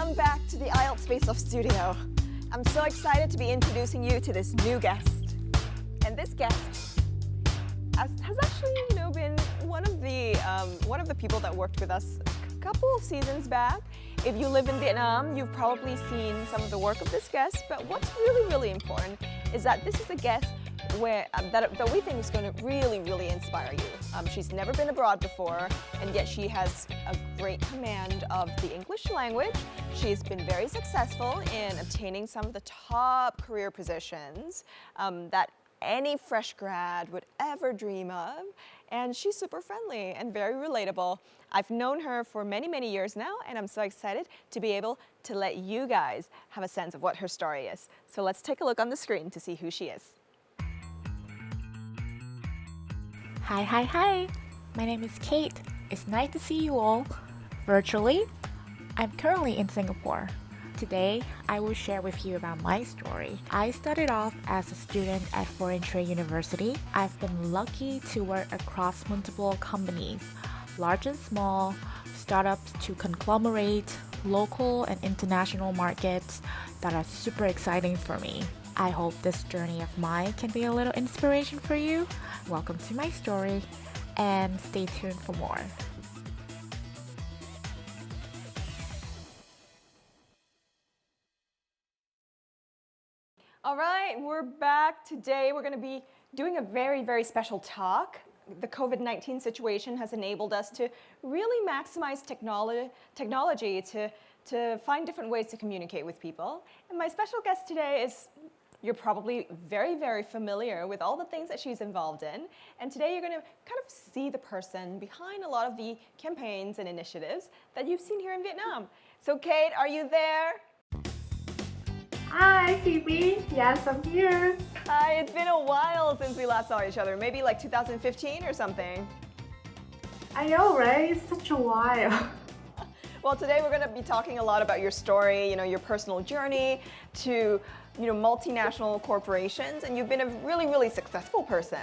Welcome back to the IELTS FACE-OFF studio. I'm so excited to be introducing you to this new guest. And this guest has actually, been one of the people that worked with us a couple of seasons back. If you live in Vietnam, you've probably seen some of the work of this guest. But what's really, really important is that this is a guest that we think is going to really, really inspire you. She's never been abroad before, and yet she has a great command of the English language. She's been very successful in obtaining some of the top career positions that any fresh grad would ever dream of, and she's super friendly and very relatable. I've known her for many, many years now, and I'm so excited to be able to let you guys have a sense of what her story is. So let's take a look on the screen to see who she is. Hi. My name is Kate. It's nice to see you all virtually. I'm currently in Singapore. Today, I will share with you about my story. I started off as a student at Foreign Trade University. I've been lucky to work across multiple companies, large and small, startups to conglomerates, local and international markets that are super exciting for me. I hope this journey of mine can be a little inspiration for you. Welcome to my story, and stay tuned for more. All right, we're back. Today we're going to be doing a very, very special talk. The COVID-19 situation has enabled us to really maximize technology to find different ways to communicate with people. And my special guest today is, you're probably very, very familiar with all the things that she's involved in. And today you're going to kind of see the person behind a lot of the campaigns and initiatives that you've seen here in Vietnam. So Kate, are you there? Hi, Phoebe. Yes, I'm here. Hi, it's been a while since we last saw each other. Maybe like 2015 or something. I know, right? It's such a while. Well, today we're going to be talking a lot about your story, your personal journey to, multinational corporations, and you've been a really, really successful person.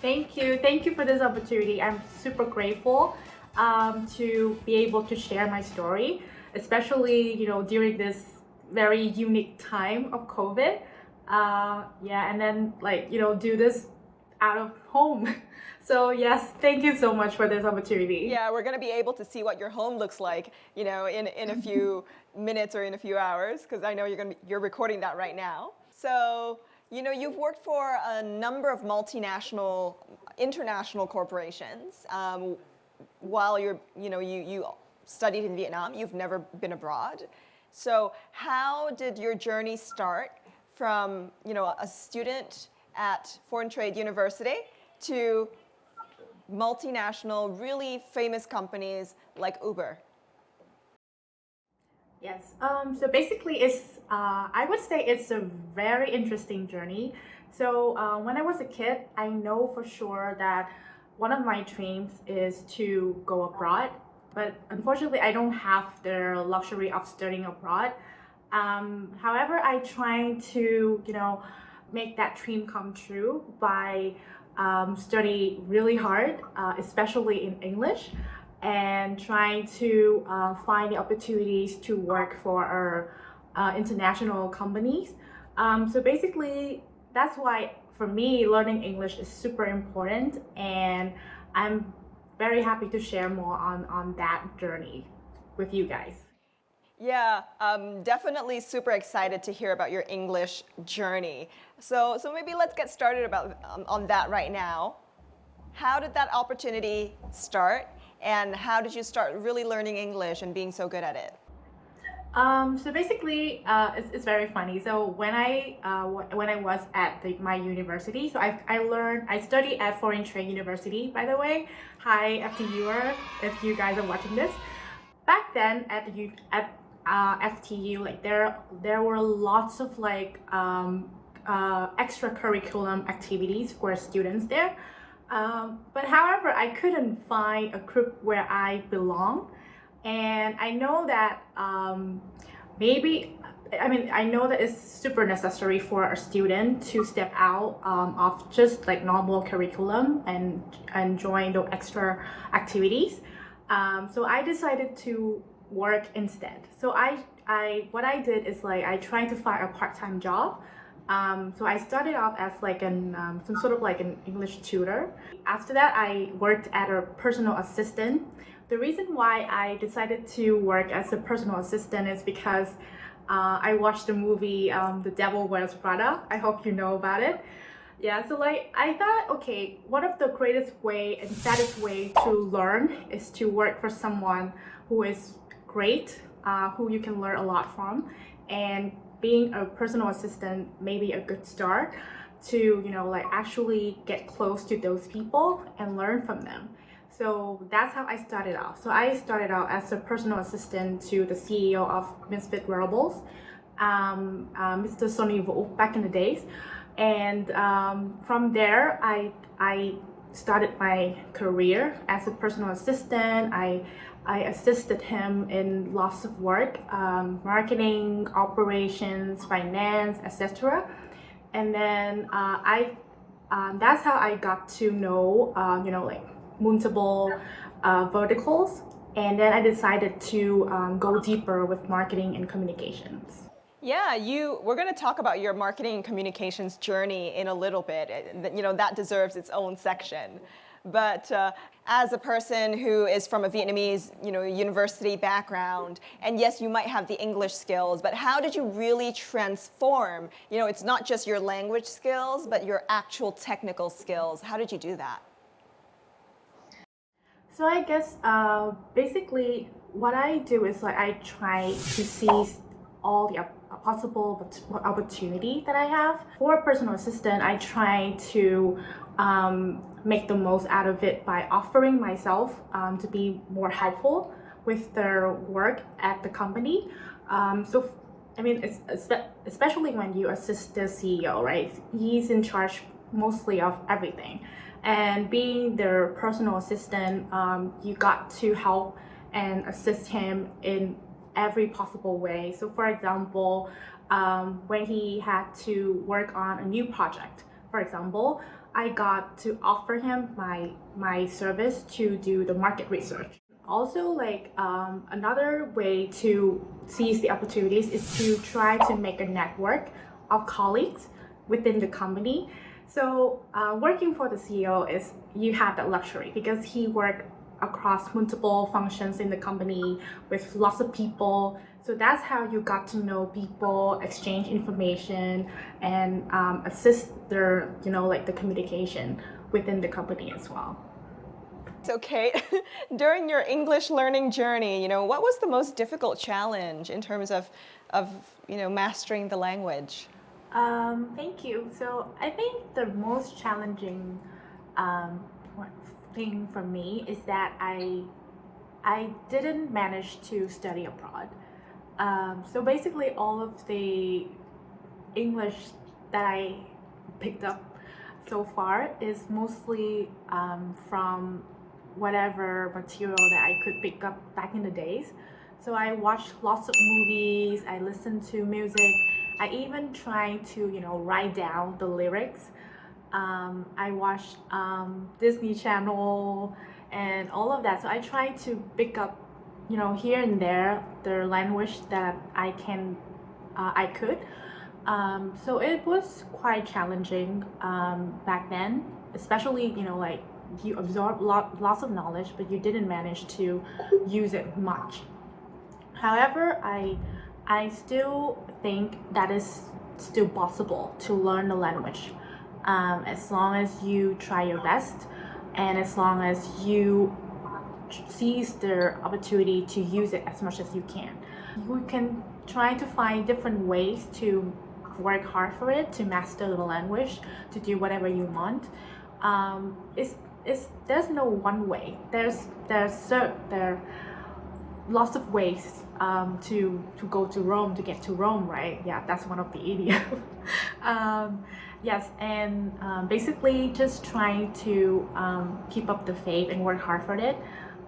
Thank you. Thank you for this opportunity. I'm super grateful to be able to share my story, especially, during this very unique time of COVID. And then do this out of home. So yes, thank you so much for this opportunity. Yeah, we're going to be able to see what your home looks like, in a few minutes or in a few hours, because I know you're recording that right now. So, you've worked for a number of multinational, international corporations while you studied in Vietnam. You've never been abroad. So how did your journey start from, a student at Foreign Trade University to multinational, really famous companies like Uber? Yes, so basically I would say it's a very interesting journey. So when I was a kid, I know for sure that one of my dreams is to go abroad. But unfortunately, I don't have the luxury of studying abroad. However, I try to, make that dream come true by study really hard, especially in English, and trying to find the opportunities to work for international companies. So basically, that's why for me, learning English is super important, and I'm very happy to share more on that journey with you guys. Yeah, definitely super excited to hear about your English journey. So maybe let's get started on that right now. How did that opportunity start, and how did you start really learning English and being so good at it? So basically, it's very funny. So when I was at my university, so I studied at Foreign Trade University, by the way. Hi, FTUer, if you guys are watching this. Back then at FTU, there were lots of extracurriculum activities for students there. But however, I couldn't find a group where I belong. And I know that I know that it's super necessary for a student to step out of just normal curriculum and join the extra activities. So I decided to work instead. So I what I did is like I tried to find a part-time job. So I started off as like some sort of like an English tutor. After that, I worked as a personal assistant. The reason why I decided to work as a personal assistant is because I watched the movie The Devil Wears Prada. I hope you know about it. Yeah, so like I thought, okay, one of the greatest way and saddest way to learn is to work for someone who is great, who you can learn a lot from, and being a personal assistant may be a good start to, you know, like actually get close to those people and learn from them. So that's how I started out. So I started out as a personal assistant to the CEO of Misfit Wearables, Mr. Sonny Wu, back in the days. And from there, I started my career as a personal assistant. I assisted him in lots of work, marketing, operations, finance, etc. And then that's how I got to know, you know, like multiple verticals. And then I decided to go deeper with marketing and communications. Yeah, we're going to talk about your marketing and communications journey in a little bit. You know, that deserves its own section. But as a person who is from a Vietnamese, you know, university background, and yes, you might have the English skills, but how did you really transform? You know, it's not just your language skills, but your actual technical skills. How did you do that? So I guess basically what I do is like I try to seize all the possible opportunity that I have. For a personal assistant, I try to make the most out of it by offering myself to be more helpful with their work at the company. So, I mean, especially when you assist the CEO, right? He's in charge mostly of everything. And being their personal assistant, you got to help and assist him in every possible way. So for example, when he had to work on a new project, for example, I got to offer him my service to do the market research. Also, like another way to seize the opportunities is to try to make a network of colleagues within the company. So working for the CEO is, you have that luxury because he worked across multiple functions in the company with lots of people. So that's how you got to know people, exchange information, and assist their, you know, like the communication within the company as well. So Kate, during your English learning journey, you know, what was the most difficult challenge in terms of you know, mastering the language? Thank you. So I think the most challenging thing for me is that I didn't manage to study abroad. So basically all of the English that I picked up so far is mostly from whatever material that I could pick up back in the days. So I watched lots of movies, I listened to music, I even tried to, you know, write down the lyrics. I watched Disney Channel and all of that. So I tried to pick up, you know, here and there the language that I could. So it was quite challenging back then, especially, you know, like you absorb lots of knowledge, but you didn't manage to use it much. However, I still think that is still possible to learn the language, as long as you try your best and as long as you seize the opportunity to use it as much as you can. You can try to find different ways to work hard for it, to master the language, to do whatever you want. There's no one way. There's lots of ways to go to Rome, to get to Rome, right? Yeah, that's one of the idioms. Yes, and basically just trying to keep up the faith and work hard for it.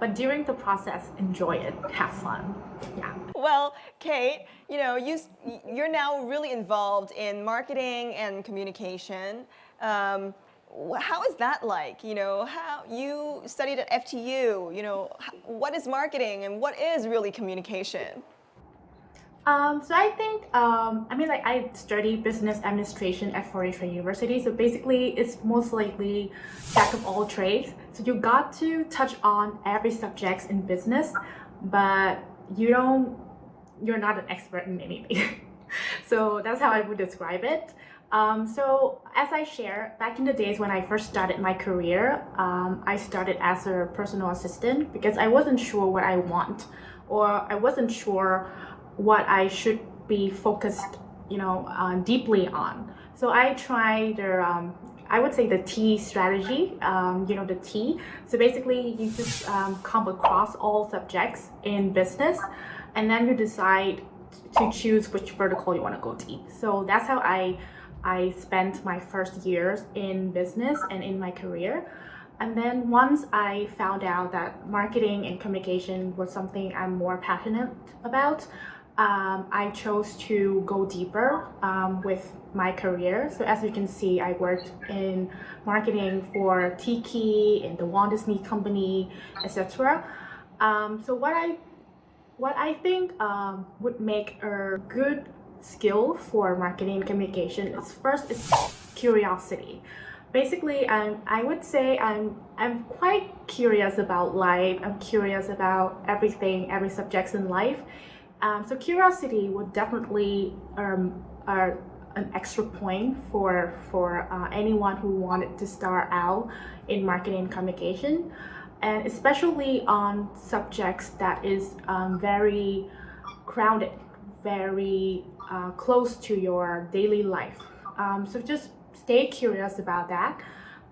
But during the process, enjoy it, have fun. Yeah. Well, Kate, you know, you're now really involved in marketing and communication. How is that like? You know, how you studied at FTU, you know, what is marketing and what is really communication? So I think, I studied business administration at Foreign University. So basically, it's most likely jack of all trades. So you got to touch on every subject in business, but you're not an expert in anything. So that's how I would describe it. So as I share, back in the days when I first started my career, I started as a personal assistant because I wasn't sure what I want, or I wasn't sure what I should be focused, deeply on. So I tried I would say the T strategy, the T. So basically you just come across all subjects in business, and then you decide to choose which vertical you want to go deep. So that's how I spent my first years in business and in my career. And then once I found out that marketing and communication was something I'm more passionate about, I chose to go deeper with my career. So as you can see, I worked in marketing for Tiki, in the Walt Disney Company, etc. So what I think would make a good skill for marketing and communication is first is curiosity. Basically, I would say I'm quite curious about life. I'm curious about everything, every subject in life. So curiosity would definitely an extra point for anyone who wanted to start out in marketing and communication, and especially on subjects that is very crowded, very close to your daily life. So just stay curious about that.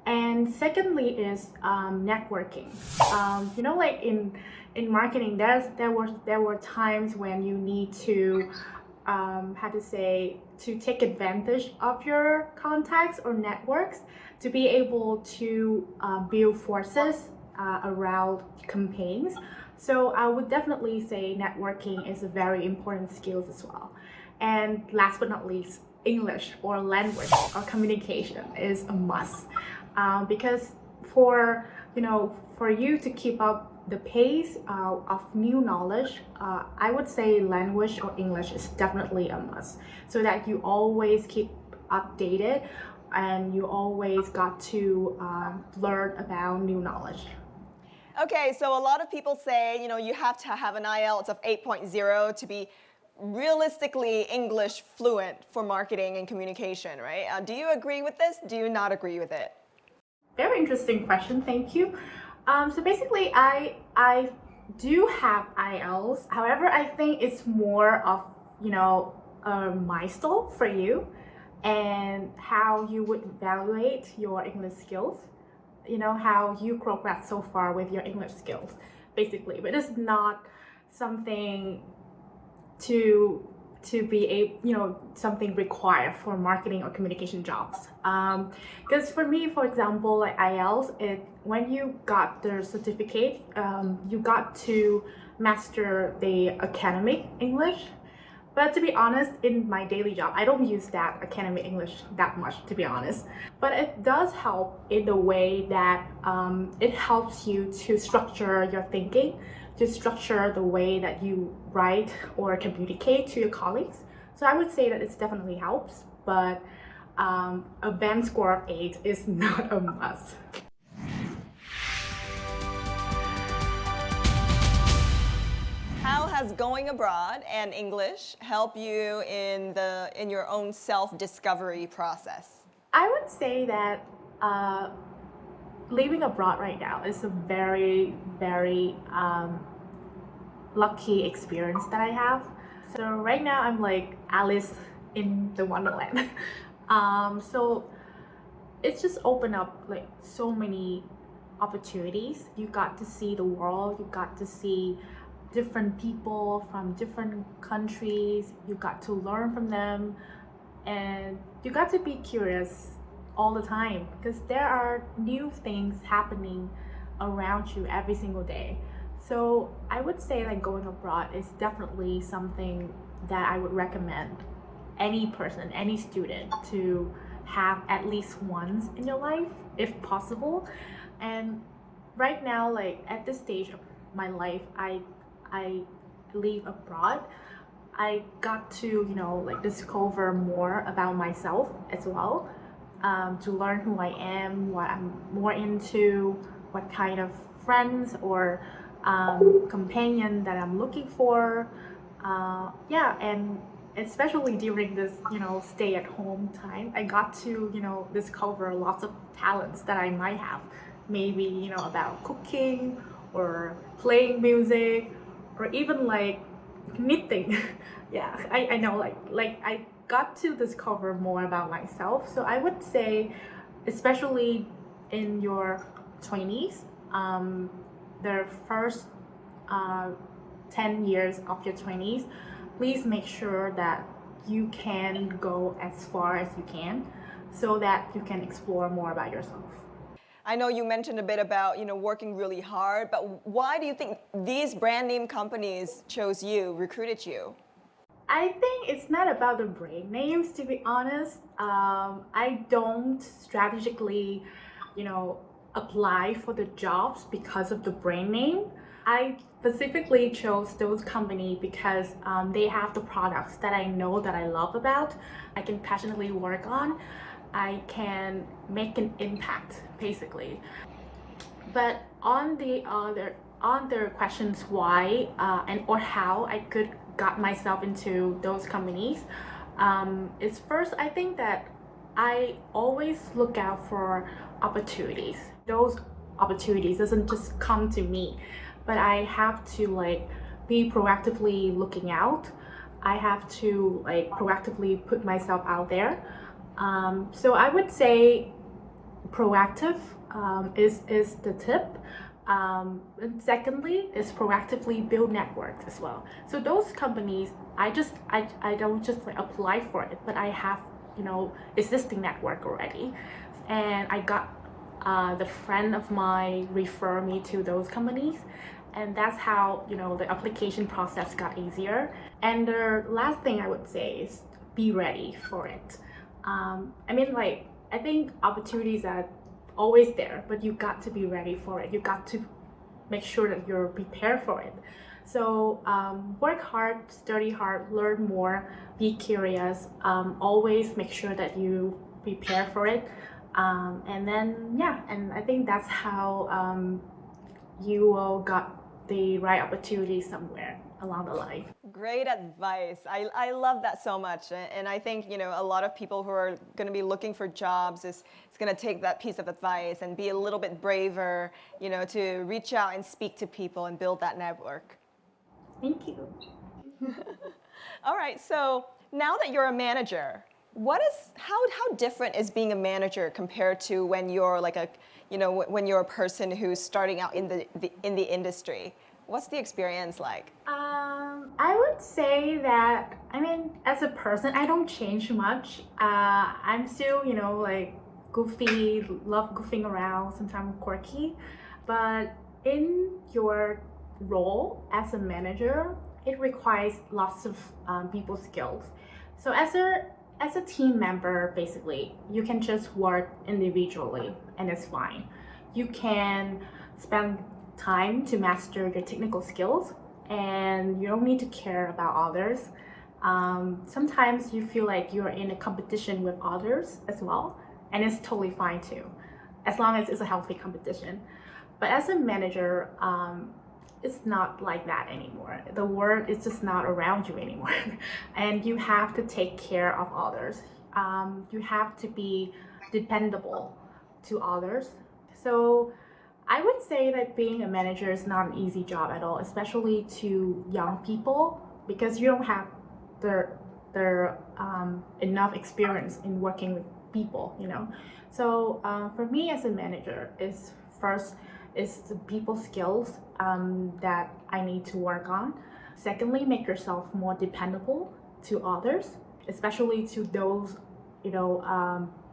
And secondly is networking. Like in marketing, there were times when you need to to take advantage of your contacts or networks to be able to build forces around campaigns. So I would definitely say networking is a very important skill as well. And last but not least, English or language or communication is a must, because for you to keep up the pace of new knowledge, I would say language or English is definitely a must, so that you always keep updated and you always got to learn about new knowledge. Okay, so a lot of people say, you have to have an IELTS of 8.0 to be realistically English fluent for marketing and communication, right? Do you agree with this? Do you not agree with it? Very interesting question, thank you. So basically, I do have IELTS. However, I think it's more of, a milestone for you and how you would evaluate your English skills, how you progress so far with your English skills, basically. But it's not something to be something required for marketing or communication jobs. Because for me, for example, like IELTS, when you got the certificate, you got to master the academic English. But to be honest, in my daily job, I don't use that academic English that much, to be honest. But it does help in the way that it helps you to structure your thinking, to structure the way that you write or communicate to your colleagues. So I would say that it definitely helps, but a band score of 8 is not a must. How has going abroad and English help you in your own self-discovery process? I would say that living abroad right now is a very, very lucky experience that I have. So right now I'm like Alice in the Wonderland. So it's just opened up like so many opportunities. You got to see the world, you got to see different people from different countries, you got to learn from them, and you got to be curious all the time because there are new things happening around you every single day. So I would say that going abroad is definitely something that I would recommend any person, any student to have at least once in your life if possible. And right now, like at this stage of my life, I live abroad. I got to, like discover more about myself as well, to learn who I am, what I'm more into, what kind of friends or companion that I'm looking for. And especially during this, stay at home time, I got to, discover lots of talents that I might have. Maybe, about cooking or playing music or even like knitting. Yeah, I know like I got to discover more about myself. So I would say, especially in your 20s, the first 10 years of your 20s, please make sure that you can go as far as you can so that you can explore more about yourself. I know you mentioned a bit about, working really hard, but why do you think these brand name companies chose you, recruited you? I think it's not about the brand names, to be honest. I don't strategically, apply for the jobs because of the brand name. I specifically chose those companies because they have the products that I know that I love about, I can passionately work on, I can make an impact, basically. But on the questions why and or how I could got myself into those companies, is first, I think that I always look out for opportunities. Those opportunities doesn't just come to me, but I have to be proactively looking out. I have to proactively put myself out there. So I would say proactive is the tip. And secondly is proactively build networks as well. So those companies, I don't just apply for it, but I have existing network already, and I got the friend of mine refer me to those companies, and that's how the application process got easier. And the last thing I would say is be ready for it. I think opportunities are always there, but you got to be ready for it. You got to make sure that you're prepared for it. So work hard, study hard, learn more, be curious, always make sure that you prepare for it. And I think that's how you will got the right opportunity somewhere along the line. Great advice. I love that so much. And I think, a lot of people who are going to be looking for jobs is going to take that piece of advice and be a little bit braver, to reach out and speak to people and build that network. Thank you. All right. So now that you're a manager, how different is being a manager compared to when you're when you're a person who's starting out in the industry? What's the experience like? I would say that, as a person, I don't change much. I'm still, goofy, love goofing around, sometimes quirky. But in your role as a manager, it requires lots of people skills. So as a team member, basically, you can just work individually and it's fine. You can spend time to master your technical skills and you don't need to care about others. Sometimes you feel like you're in a competition with others as well, and it's totally fine too, as long as it's a healthy competition. But as a manager, it's not like that anymore. The world is just not around you anymore. And you have to take care of others. You have to be dependable to others. So I would say that being a manager is not an easy job at all, especially to young people, because you don't have the enough experience in working with people, So for me as a manager, is the people skills that I need to work on. Secondly, make yourself more dependable to others, especially to those,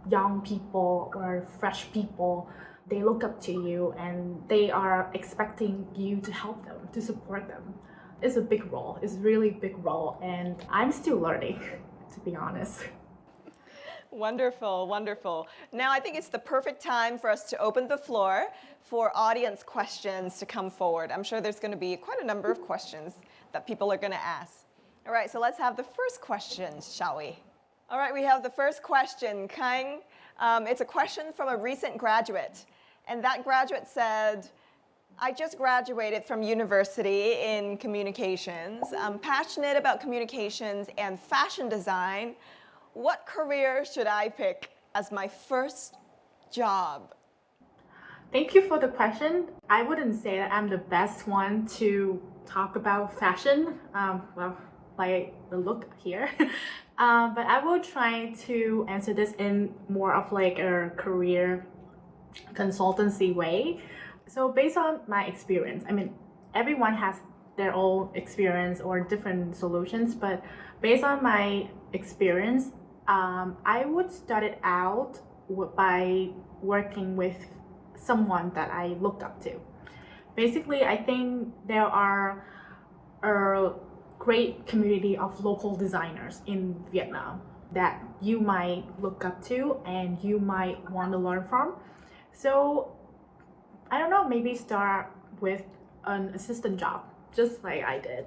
young people or fresh people. They look up to you and they are expecting you to help them, to support them. It's a big role. It's a really big role, and I'm still learning, to be honest. Wonderful, wonderful. Now I think it's the perfect time for us to open the floor for audience questions to come forward. I'm sure there's going to be quite a number of questions that people are going to ask. All right, so let's have the first question, shall we? All right, we have the first question, Khanh. It's a question from a recent graduate. And that graduate said, I just graduated from university in communications. I'm passionate about communications and fashion design. What career should I pick as my first job? Thank you for the question. I wouldn't say that I'm the best one to talk about fashion, by the look here. But I will try to answer this in more of like a career consultancy way. So based on my experience, I mean, everyone has their own experience or different solutions, but based on my experience, I would start it out by working with someone that I looked up to. Basically, I think there are a great community of local designers in Vietnam that you might look up to and you might want to learn from. So I don't know, maybe start with an assistant job, just like I did.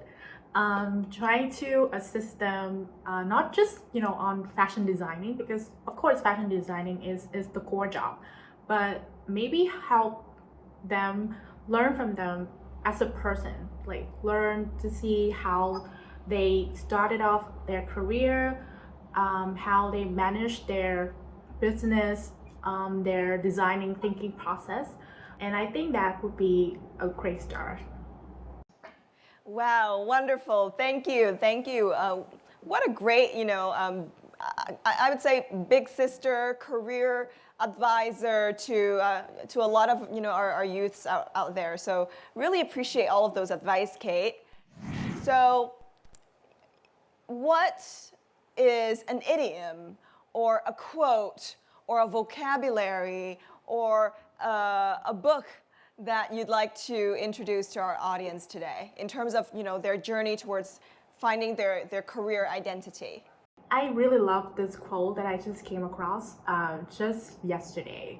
Trying to assist them, not just, on fashion designing, because of course fashion designing is the core job, but maybe help them, learn from them as a person, like learn to see how they started off their career, how they managed their business, their designing thinking process. And I think that would be a great start. Wow, wonderful. Thank you. Thank you. What a great, I would say big sister, career advisor to a lot of, our youths out there. So really appreciate all of those advice, Kate. So what is an idiom or a quote or a vocabulary or a book that you'd like to introduce to our audience today in terms of, their journey towards finding their career identity? I really love this quote that I just came across just yesterday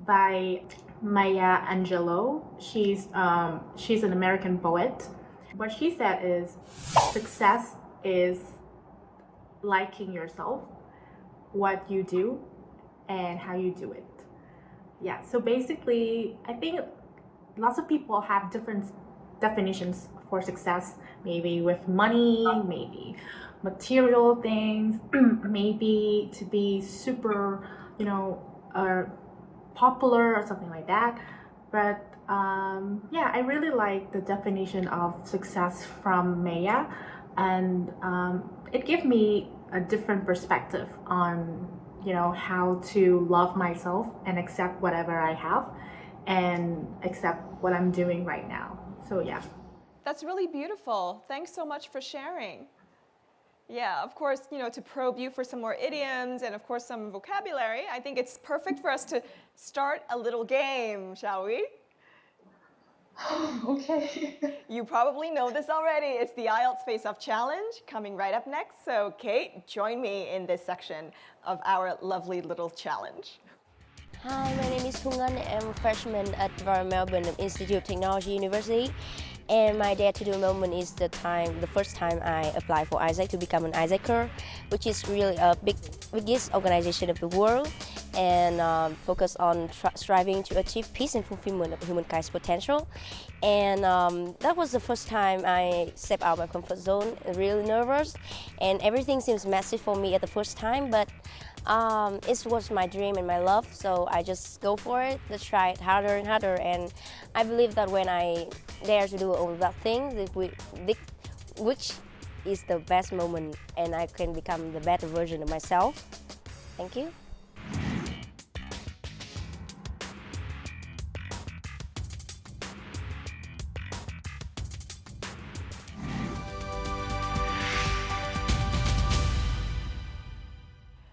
by Maya Angelou. She's an American poet. What she said is, success is liking yourself, what you do, and how you do it. Yeah, so basically, I think lots of people have different definitions for success, maybe with money, maybe material things, maybe to be super, popular or something like that. But I really like the definition of success from Maya, and it gave me a different perspective on how to love myself and accept whatever I have and accept what I'm doing right now. So yeah. That's really beautiful. Thanks so much for sharing. Yeah, of course, to probe you for some more idioms and of course some vocabulary, I think it's perfect for us to start a little game, shall we? Okay. You probably know this already. It's the IELTS FACE-OFF Challenge coming right up next. So Kate, join me in this section of our lovely little challenge. Hi, my name is Vân Khanh. I'm a freshman at Royal Melbourne Institute of Technology University. And my day-to-day moment is the first time I applied for ISEC to become an ISECer, which is really a biggest organization of the world, and focus on striving to achieve peace and fulfillment of humankind's potential. And that was the first time I stepped out of my comfort zone, really nervous, and everything seems massive for me at the first time, but it was my dream and my love, so I just go for it, just try it harder and harder, and I believe that when I dare to do all that thing, which is the best moment, and I can become the better version of myself. Thank you.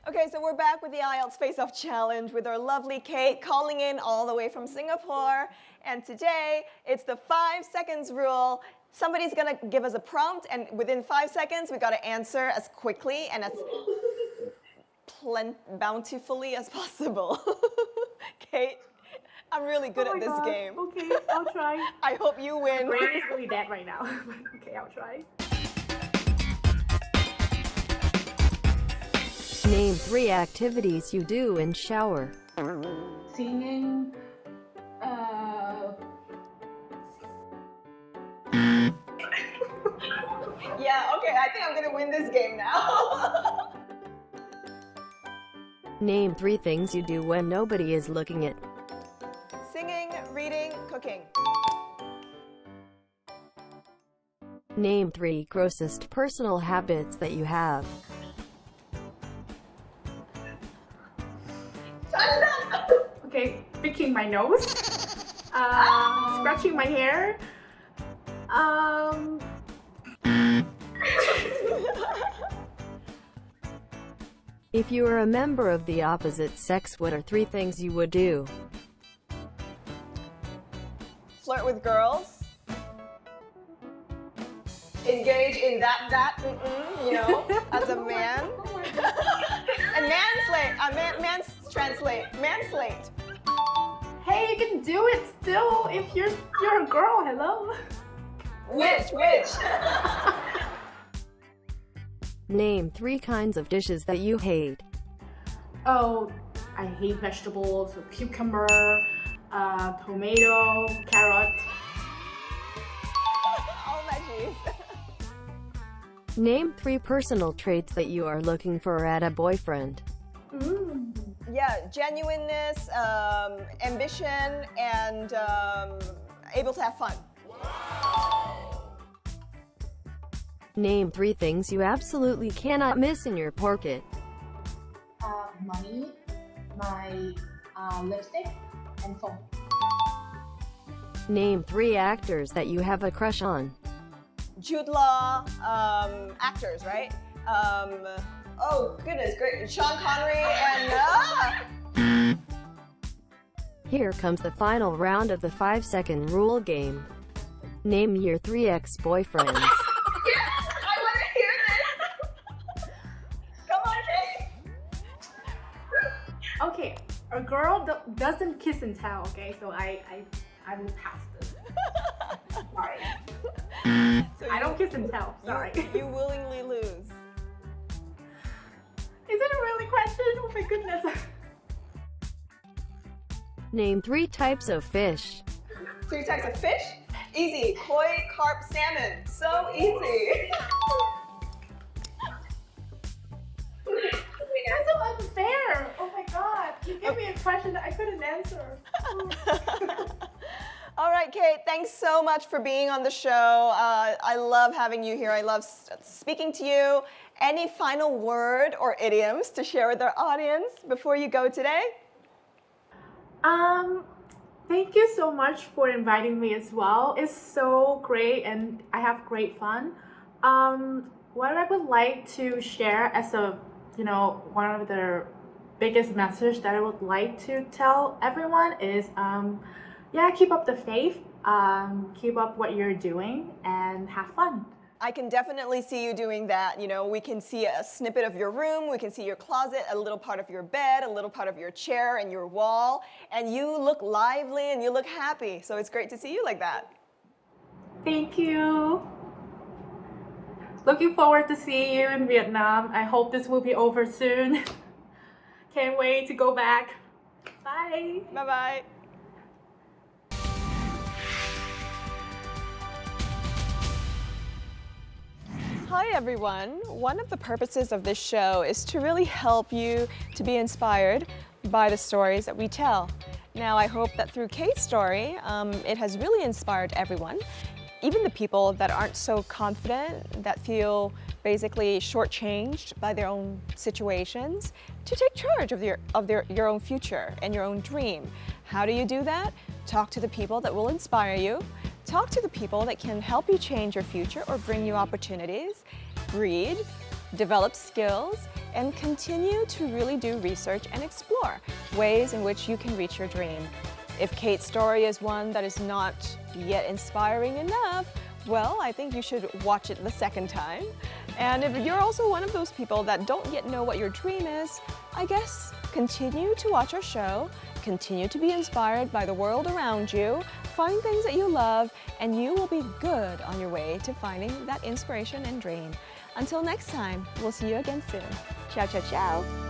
Okay, so we're back with the IELTS Face-Off Challenge with our lovely Kate calling in all the way from Singapore. And today, it's the 5 seconds rule. Somebody's gonna give us a prompt, and within 5 seconds, we gotta answer as quickly and as bountifully as possible. Kate, I'm really good at this game. Okay, I'll try. I hope you win. My brain is really dead right now. Okay, I'll try. Name 3 activities you do in shower. Singing, Yeah, okay, I think I'm gonna win this game now. Name 3 things you do when nobody is looking at. Singing, reading, cooking. Name 3 grossest personal habits that you have. okay, picking my nose, scratching my hair, If you were a member of the opposite sex, what are 3 things you would do? Flirt with girls. Engage in that, you know, as a man. And manslate. hey, you can do it still if you're a girl, hello? Which? Name 3 kinds of dishes that you hate. Oh, I hate vegetables, so cucumber, tomato, carrot. All veggies. Name 3 personal traits that you are looking for at a boyfriend. Yeah, genuineness, ambition, and able to have fun. Name 3 things you absolutely cannot miss in your pocket. Money, my lipstick, and phone. Name 3 actors that you have a crush on. Jude Law, actors, right? Oh goodness, great. Sean Connery and Here comes the final round of the 5-second rule game. Name your 3 ex-boyfriends. Yes, I want to hear this. Come on, Kate. Okay, a girl doesn't kiss and tell, okay? So I will pass this. Sorry. So I don't kiss and tell, sorry. You willingly lose. Is it a really question? Oh my goodness. Name 3 types of fish. 3 types of fish? Easy. Koi, carp, salmon. So easy. That's so unfair. Oh my god. You gave me a question that I couldn't answer. All right, Kate, thanks so much for being on the show. I love having you here. I love speaking to you. Any final word or idioms to share with our audience before you go today? Thank you so much for inviting me as well. It's so great and I have great fun. What I would like to share as one of the biggest message that I would like to tell everyone is, keep up the faith, keep up what you're doing and have fun. I can definitely see you doing that. You know, we can see a snippet of your room, we can see your closet, a little part of your bed, a little part of your chair and your wall, and you look lively and you look happy. So it's great to see you like that. Thank you. Looking forward to seeing you in Vietnam. I hope this will be over soon. Can't wait to go back. Bye. Bye-bye. Hi everyone. One of the purposes of this show is to really help you to be inspired by the stories that we tell. Now I hope that through Kate's story, it has really inspired everyone, even the people that aren't so confident, that feel basically shortchanged by their own situations, to take charge of your own future and your own dream. How do you do that? Talk to the people that will inspire you. Talk to the people that can help you change your future or bring you opportunities. Read, develop skills, and continue to really do research and explore ways in which you can reach your dream. If Kate's story is one that is not yet inspiring enough, well, I think you should watch it the second time. And if you're also one of those people that don't yet know what your dream is, I guess continue to watch our show, continue to be inspired by the world around you, find things that you love, and you will be good on your way to finding that inspiration and dream. Until next time, we'll see you again soon. Ciao, ciao, ciao.